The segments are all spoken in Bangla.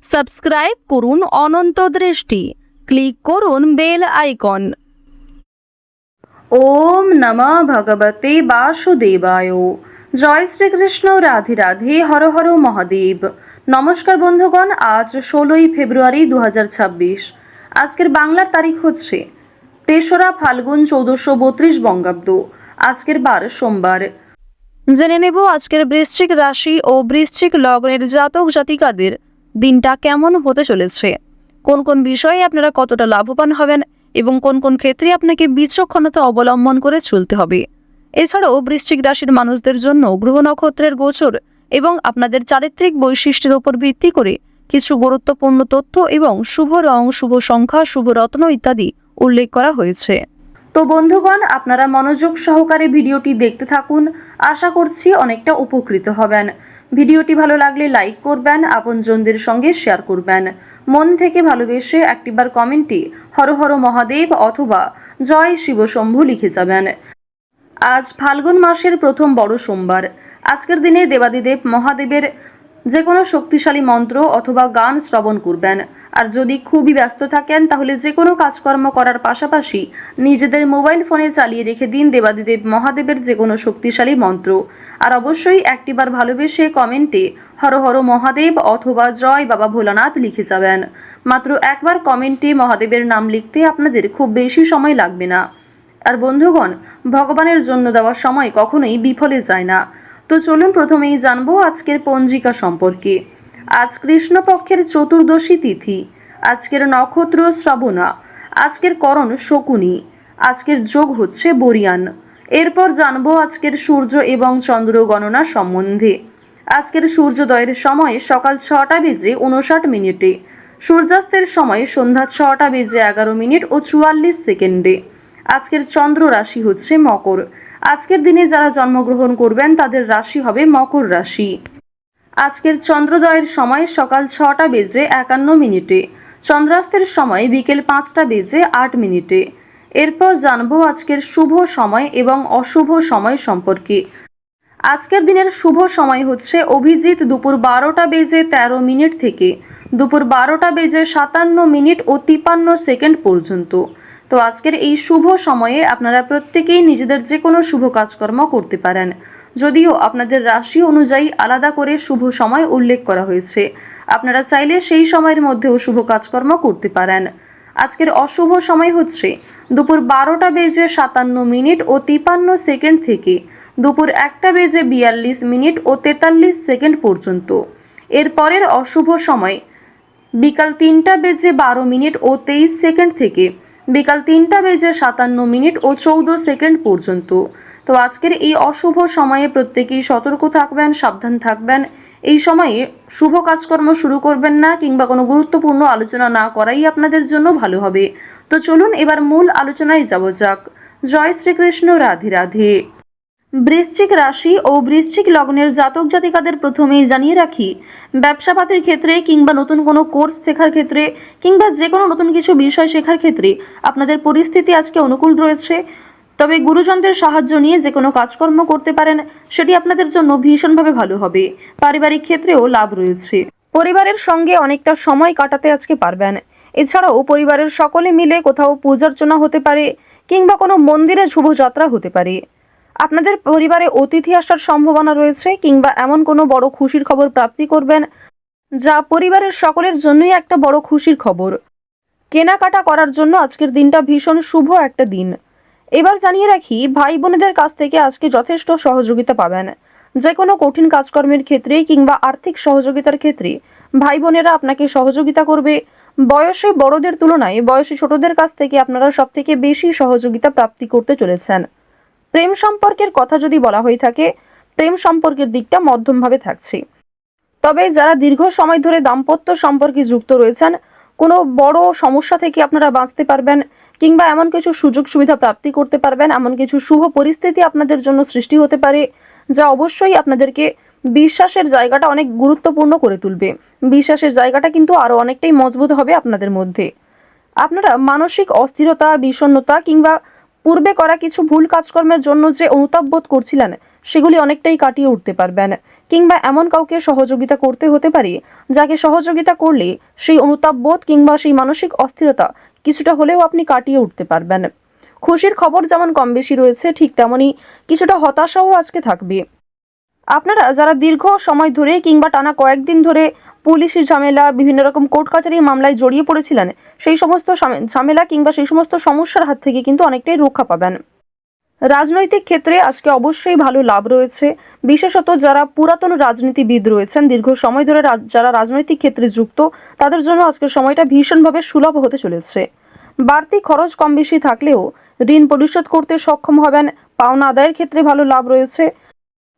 সাবস্ক্রাইব করুন অনন্ত দৃষ্টি, ক্লিক করুন বেল আইকন। ওম নমঃ ভগবতে বাসুদেবায়। জয় শ্রীকৃষ্ণ, রাধে রাধে, হর হর মহাদেব। নমস্কার বন্ধুগণ, আজ 16ই ফেব্রুয়ারি 2026। আজকের বাংলার তারিখ হচ্ছে 3রা ফাল্গুন 1432 বঙ্গাব্দ। আজকের বার সোমবার। জেনে নেব আজকের বৃশ্চিক রাশি ও বৃশ্চিক লগ্নের জাতক জাতিকাদের দিনটা কেমন হতে চলেছে, কোন কোন বিষয়ে আপনারা কতটা লাভবান হবেন এবং কোন কোন ক্ষেত্রে আপনাকে বিচক্ষণতা অবলম্বন করে চলতে হবে। এছাড়াও বৃশ্চিক রাশির মানুষদের জন্য গ্রহ নক্ষত্রের গোচর এবং আপনাদের চারিত্রিক বৈশিষ্ট্যের উপর ভিত্তি করে কিছু গুরুত্বপূর্ণ তথ্য এবং শুভ রং, শুভ সংখ্যা, শুভ রত্ন ইত্যাদি উল্লেখ করা হয়েছে। তো বন্ধুগণ, আপনারা মনোযোগ সহকারে ভিডিওটি দেখতে থাকুন। আশা করছি অনেকটা উপকৃত হবেন। ভিডিওটি ভালো লাগলে লাইক করবেন, আপনজনদের সঙ্গে শেয়ার করবেন। মন থেকে ভালোবেসে একটিবার কমেন্টে হর হর মহাদেব অথবা জয় শিব শম্ভু লিখে যাবেন। আজ ফাল্গুন মাসের প্রথম বড় সোমবার। আজকের দিনে দেবাদিদেব মহাদেবের যে কোনো শক্তিশালী মন্ত্র অথবা গান শ্রবণ করবেন। আর যদি খুবই ব্যস্ত থাকেন তাহলে যে কোনো কাজকর্ম করার পাশাপাশি নিজেদের মোবাইল ফোনে চালিয়ে রেখে দিন দেবাদিদেব মহাদেবের যে কোনো শক্তিশালী মন্ত্র। আর অবশ্যই একটিবার ভালোবেসে কমেন্টে হর হর মহাদেব অথবা জয় বাবা ভোলানাথ লিখে যাবেন। মাত্র একবার কমেন্টে মহাদেবের নাম লিখতে আপনাদের খুব বেশি সময় লাগবে না। আর বন্ধুগণ, ভগবানের জন্য দেওয়া সময় কখনোই বিফলে যায় না। তো চলুন প্রথমেই জানবো আজকের পঞ্জিকা সম্পর্কে। আজ কৃষ্ণপক্ষের চতুর্দশী তিথি। আজকের নক্ষত্র শ্রবণা। আজকের করণ শকুনি। আজকের যোগ হচ্ছে বরিয়ান। এরপর জানবো আজকের সূর্য এবং চন্দ্র গণনা সম্বন্ধে। আজকের সূর্যোদয়ের সময় সকাল 6টা বেজে 59 মিনিটে। সূর্যাস্তের সময় সন্ধ্যা 6টা বেজে 11 মিনিট ও 44 সেকেন্ডে। আজকের চন্দ্র রাশি হচ্ছে মকর। আজকের দিনে যারা জন্মগ্রহণ করবেন তাদের রাশি হবে মকর রাশি। আজকের চন্দ্রোদয়ের সময় সকাল 6টা বেজে 51 মিনিটে। চন্দ্রাস্তের সময় বিকেল 5টা বেজে 8 মিনিটে। এরপর জানবো আজকের শুভ সময় এবং অশুভ সময় সম্পর্কে। আজকের দিনের শুভ সময় হচ্ছে অভিজিৎ দুপুর 12টা বেজে 13 মিনিট থেকে দুপুর 12টা বেজে 57 মিনিট ও 53 সেকেন্ড পর্যন্ত। তো আজকের এই শুভ সময়ে আপনারা প্রত্যেকেই নিজেদের যে কোনো শুভ কাজকর্ম করতে পারেন, যদিও আপনাদের রাশি অনুযায়ী আলাদা করে শুভ সময় উল্লেখ করা হয়েছে। আপনারা চাইলে সেই সময়ের মধ্যেও শুভ কাজকর্ম করতে পারেন। আজকের অশুভ সময় হচ্ছে দুপুর 12টা বেজে 57 মিনিট ও 53 সেকেন্ড থেকে দুপুর 1টা বেজে 42 মিনিট ও 43 সেকেন্ড পর্যন্ত। এর পরের অশুভ সময় বিকাল 3টা বেজে 12 মিনিট ও 23 সেকেন্ড থেকে বিকাল 3টা বেজে 57 মিনিট ও 14 সেকেন্ড পর্যন্ত। তো আজকের এই অশুভ সময়ে প্রত্যেকেই সতর্ক থাকবেন, সাবধান থাকবেন। এই সময়ে শুভ কাজকর্ম শুরু করবেন না কিংবা কোনো গুরুত্বপূর্ণ আলোচনা না করাই আপনাদের জন্য ভালো হবে। তো চলুন এবার মূল আলোচনায় যাওয়া যাক। জয় শ্রীকৃষ্ণ, রাধে রাধে। বৃশ্চিক রাশি ও বৃশ্চিক লগ্নের জাতক জাতিকাদের প্রথমেই জানিয়ে রাখি, ব্যবসাপাতির ক্ষেত্রে কিংবা নতুন কোনো কোর্স শেখার ক্ষেত্রে কিংবা যে কোনো নতুন কিছু বিষয় শেখার ক্ষেত্রে আপনাদের পরিস্থিতি আজকে অনুকূল রয়েছে। তবে গুরুজনদের সাহায্য নিয়ে যে কোনো কাজকর্ম করতে পারেন, সেটি আপনাদের জন্য ভীষণভাবে ভালো হবে। পারিবারিক ক্ষেত্রেও লাভ রয়েছে। পরিবারের সঙ্গে অনেকটা সময় কাটাতে আজকে পারবেন। এছাড়াও পরিবারের সকলে মিলে কোথাও পূজার্চনা হতে পারে কিংবা কোনো মন্দিরে শুভযাত্রা হতে পারে। আপনাদের পরিবারে অতিথি আসার সম্ভাবনা রয়েছে কিংবা এমন কোনো বড় খুশির খবর প্রাপ্তি করবেন যা পরিবারের সকলের জন্যই একটা বড় খুশির খবর। কেনাকাটা করার জন্য আজকের দিনটা ভীষণ শুভ একটা দিন। এবার জানিয়ে রাখি, ভাই বোনেদের কাছ থেকে আজকে যথেষ্ট সহযোগিতা পাবেন। যে কোনো কঠিন কাজকর্মের ক্ষেত্রে কিংবা আর্থিক সহযোগিতার ক্ষেত্রে ভাই বোনেরা আপনাকে সহযোগিতা করবে। বয়সে বড়দের তুলনায় বয়সে ছোটদের কাছ থেকে আপনারা সব থেকে বেশি সহযোগিতা প্রাপ্তি করতে চলেছেন। প্রেম সম্পর্কের কথা যদি বলা হয়ে থাকে, প্রেম সম্পর্কের দিকটা মধ্যমভাবে থাকছে। তবে যারা দীর্ঘ সময় ধরে দাম্পত্য সম্পর্কে যুক্ত রয়েছেন, কোনো বড় সমস্যা থেকে আপনারা বাঁচতে পারবেন কিংবা এমন কিছু সুযোগ সুবিধা প্রাপ্তি করতে পারবেন, এমন কিছু শুভ পরিস্থিতি আপনাদের জন্য সৃষ্টি হতে পারে যা অবশ্যই আপনাদেরকে বিশ্বাসের জায়গাটা অনেক গুরুত্বপূর্ণ করে তুলবে। বিশ্বাসের জায়গাটা কিন্তু আরো অনেকটাই মজবুত হবে আপনাদের মধ্যে। আপনারা মানসিক অস্থিরতা, বিষণ্ণতা কিংবা পূর্বে করা কিছু ভুল কাজকর্মের জন্য যে অনুতাপ বোধ করছিলেন, সেগুলি অনেকটাই কাটিয়ে উঠতে পারবেন, কিংবা এমন কাউকে সহযোগিতা করতে হতে পারে যাকে সহযোগিতা করলে সেই অনুতাপ বোধ কিংবা সেই মানসিক অস্থিরতা কিছুটা হলেও আপনি কাটিয়ে উঠতে পারবেন। খুশির খবর যেমন কম বেশি রয়েছে, ঠিক তেমনই কিছুটা হতাশাও আজকে থাকবে। আপনারা যারা দীর্ঘ সময় ধরে কিংবা টানা কয়েকদিন ধরে পুলিশি ঝামেলা, বিভিন্ন রকম কোর্ট কাচারি মামলায় জড়িয়ে পড়েছিলেন, সেই সমস্ত ঝামেলা কিংবা সেই সমস্ত সমস্যার হাত থেকে কিন্তু অনেকটাই রক্ষা পাবেন। রাজনৈতিক ক্ষেত্রে আজকে অবশ্যই ভালো লাভ রয়েছে। বিশেষত যারা পুরাতন রাজনীতিবিদ রয়েছেন, দীর্ঘ সময় ধরে যারা রাজনৈতিক ক্ষেত্রে যুক্ত, তাদের জন্য আজকের সময়টা ভীষণভাবে সুলভ হতে চলেছে। বাড়তি খরচ কম বেশি থাকলেও ঋণ পরিশোধ করতে সক্ষম হবেন। পাওনা আদায়ের ক্ষেত্রে ভালো লাভ রয়েছে।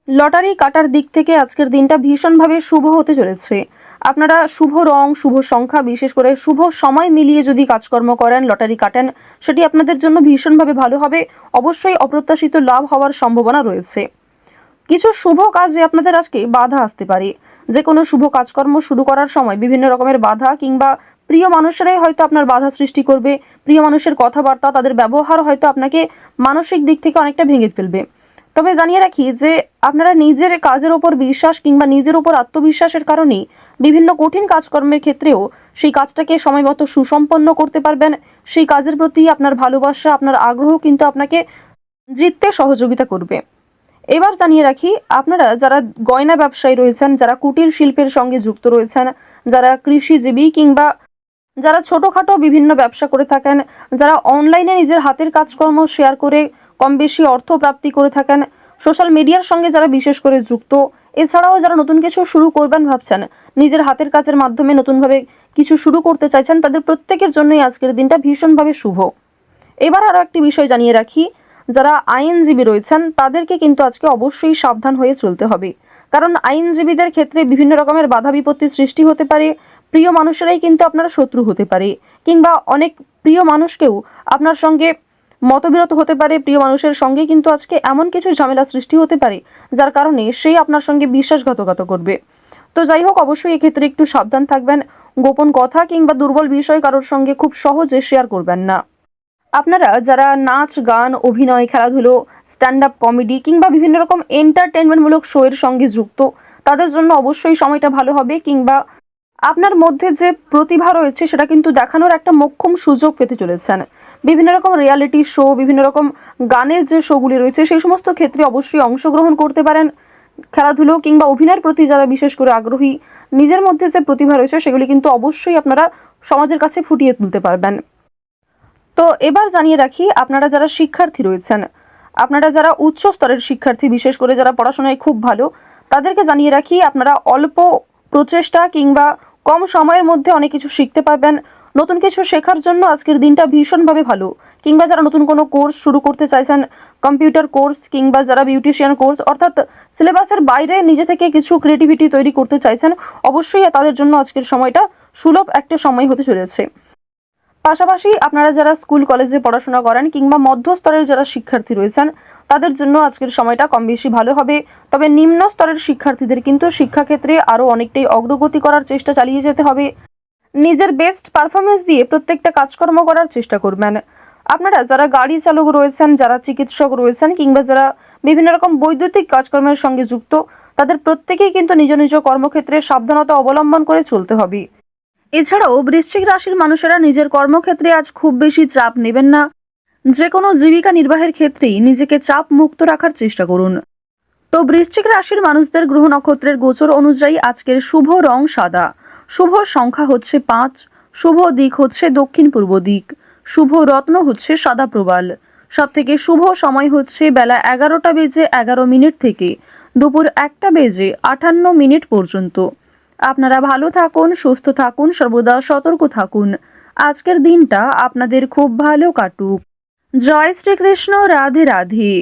লটারি কাটার দিক থেকে আজকের দিনটা ভীষণভাবে শুভ হতে চলেছে। আপনারা শুভ রং, শুভ সংখ্যা, বিশেষ করে শুভ সময় মিলিয়ে যদি কাজকর্ম করেন, লটারি কাটেন, সেটি আপনাদের জন্য ভীষণভাবে ভালো হবে। অবশ্যই অপ্রত্যাশিত লাভ হওয়ার সম্ভাবনা রয়েছে। কিছু শুভ কাজে আপনাদের আজকে বাধা আসতে পারে। যে কোনো শুভ কাজকর্ম শুরু করার সময় বিভিন্ন রকমের বাধা কিংবা প্রিয় মানুষেরাই হয়তো আপনার বাধা সৃষ্টি করবে। প্রিয় মানুষের কথাবার্তা, তাদের ব্যবহার হয়তো আপনাকে মানসিক দিক থেকে অনেকটা ভেঙে ফেলবে। তবে জানিয়ে রাখি যে আপনারা নিজের কাজের ওপর বিশ্বাস কিংবা নিজের ওপর আত্মবিশ্বাসের কারণেই বিভিন্ন কঠিন কাজকর্মের ক্ষেত্রেও সেই কাজটাকে সময়মতো সুসম্পন্ন করতে পারবেন। সেই কাজের প্রতি আপনার ভালোবাসা, আপনার আগ্রহ কিন্তু আপনাকে জিততে সহযোগিতা করবে। এবার জানিয়ে রাখি, আপনারা যারা গয়না ব্যবসায়ী রয়েছেন, যারা কুটির শিল্পের সঙ্গে যুক্ত রয়েছেন, যারা কৃষিজীবী কিংবা যারা ছোটোখাটো বিভিন্ন ব্যবসা করে থাকেন, যারা অনলাইনে নিজের হাতের কাজকর্ম শেয়ার করে কম বেশি অর্থ প্রাপ্তি করে থাকেন, সোশ্যাল মিডিয়ার সঙ্গে যারা বিশেষ করে যুক্ত, এছাড়াও যারা নতুন কিছু শুরু করবেন ভাবছেন, নিজের হাতের কাজের মাধ্যমে নতুনভাবে কিছু শুরু করতে চাইছেন, তাদের প্রত্যেকের জন্যই আজকের দিনটা ভীষণভাবে শুভ। এবার আরও একটি বিষয় জানিয়ে রাখি, যারা আইনজীবী রয়েছেন তাদেরকে কিন্তু আজকে অবশ্যই সাবধান হয়ে চলতে হবে। কারণ আইনজীবীদের ক্ষেত্রে বিভিন্ন রকমের বাধা বিপত্তির সৃষ্টি হতে পারে। প্রিয় মানুষেরাই কিন্তু আপনার শত্রু হতে পারে, কিংবা অনেক প্রিয় মানুষকেও আপনার সঙ্গে মতবিরোধ হতে পারে। প্রিয় মানুষের সঙ্গে কিন্তু আজকে এমন কিছু ঝামেলা সৃষ্টি হতে পারে যার কারণে সেই আপনার সঙ্গে বিশ্বাসঘাতকতা করবে। তো যাই হোক, অবশ্যই এক্ষেত্রে একটু সাবধান থাকবেন। গোপন কথা কিংবা দুর্বল বিষয় কারোর সঙ্গে খুব সহজে শেয়ার করবেন না। আপনারা যারা নাচ, গান, অভিনয়, খেলাধুলো, স্ট্যান্ড আপ কমেডি কিংবা বিভিন্ন রকম এন্টারটেনমেন্টমূলক শো এর সঙ্গে যুক্ত, তাদের জন্য অবশ্যই সময়টা ভালো হবে। কিংবা আপনার মধ্যে যে প্রতিভা রয়েছে সেটা কিন্তু দেখানোর একটা মোক্ষম সুযোগ পেতে চলেছেন। বিভিন্ন রকম রিয়ালিটি শো, বিভিন্ন রকম গানের যে শোগুলি রয়েছে, সেই সমস্ত ক্ষেত্রে অবশ্যই অংশগ্রহণ করতে পারেন। খেলাধুলো কিংবা অভিনয়ের প্রতি যারা বিশেষ করে আগ্রহী, নিজের মধ্যে যে প্রতিভা রয়েছে সেগুলি কিন্তু অবশ্যই আপনারা সমাজের কাছে ফুটিয়ে তুলতে পারবেন। তো এবার জানিয়ে রাখি, আপনারা যারা শিক্ষার্থী রয়েছেন, আপনারা যারা উচ্চ স্তরের শিক্ষার্থী, বিশেষ করে যারা পড়াশোনায় খুব ভালো, তাদেরকে জানিয়ে রাখি আপনারা অল্প প্রচেষ্টা কিংবা কম সময়ের মধ্যে অনেক কিছু শিখতে পারবেন। নতুন কিছু শেখার জন্য আজকের দিনটা ভীষণভাবে ভালো। কিংবা যারা নতুন কোনো কোর্স শুরু করতে চাইছেন, কম্পিউটার কোর্স কিংবা যারা বিউটিশিয়ান কোর্স, অর্থাৎ সিলেবাসের বাইরে নিজে থেকে কিছু ক্রিয়েটিভিটি তৈরি করতে চাইছেন, অবশ্যই তাদের জন্য আজকের সময়টা সুলভ একটা সময় হতে চলেছে। পাশাপাশি আপনারা যারা স্কুল কলেজে পড়াশোনা করেন কিংবা মধ্যস্তরের যারা শিক্ষার্থী রয়েছেন, তাদের জন্য আজকের সময়টা কম বেশি ভালো হবে। তবে নিম্ন স্তরের শিক্ষার্থীদের কিন্তু শিক্ষাক্ষেত্রে আরও অনেকটাই অগ্রগতি করার চেষ্টা চালিয়ে যেতে হবে। নিজের বেস্ট পারফরমেন্স দিয়ে প্রত্যেকটা কাজকর্ম করার চেষ্টা করবেন। আপনারা যারা গাড়ি চালক রয়েছেন, যারা চিকিৎসক রয়েছেন কিংবা যারা বিভিন্ন রকম বৈদ্যুতিক কাজকর্মের সঙ্গে যুক্ত, তাদের প্রত্যেকেই কিন্তু নিজ নিজ কর্মক্ষেত্রে সাবধানতা অবলম্বন করে চলতে হবে। এছাড়াও বৃশ্চিক রাশির মানুষেরা নিজের কর্মক্ষেত্রে আজ খুব বেশি চাপ নেবেন না। যে কোনো জীবিকা নির্বাহের ক্ষেত্রেই নিজেকে চাপ মুক্ত রাখার চেষ্টা করুন। তো বৃশ্চিক রাশির মানুষদের গ্রহ নক্ষত্রের গোচর অনুযায়ী আজকের শুভ রং সাদা, শুভ সংখ্যা হচ্ছে 5, শুভ দিক হচ্ছে দক্ষিণ পূর্ব দিক, শুভ রত্ন হচ্ছে সাদা প্রবাল। সবথেকে শুভ সময় হচ্ছে বেলা 11:11 থেকে দুপুর 1:58 পর্যন্ত। আপনারা ভালো থাকুন, সুস্থ থাকুন, সর্বদা সতর্ক থাকুন। আজকের দিনটা আপনাদের খুব ভালো কাটুক। জয় শ্রীকৃষ্ণ। রাধে রাধে।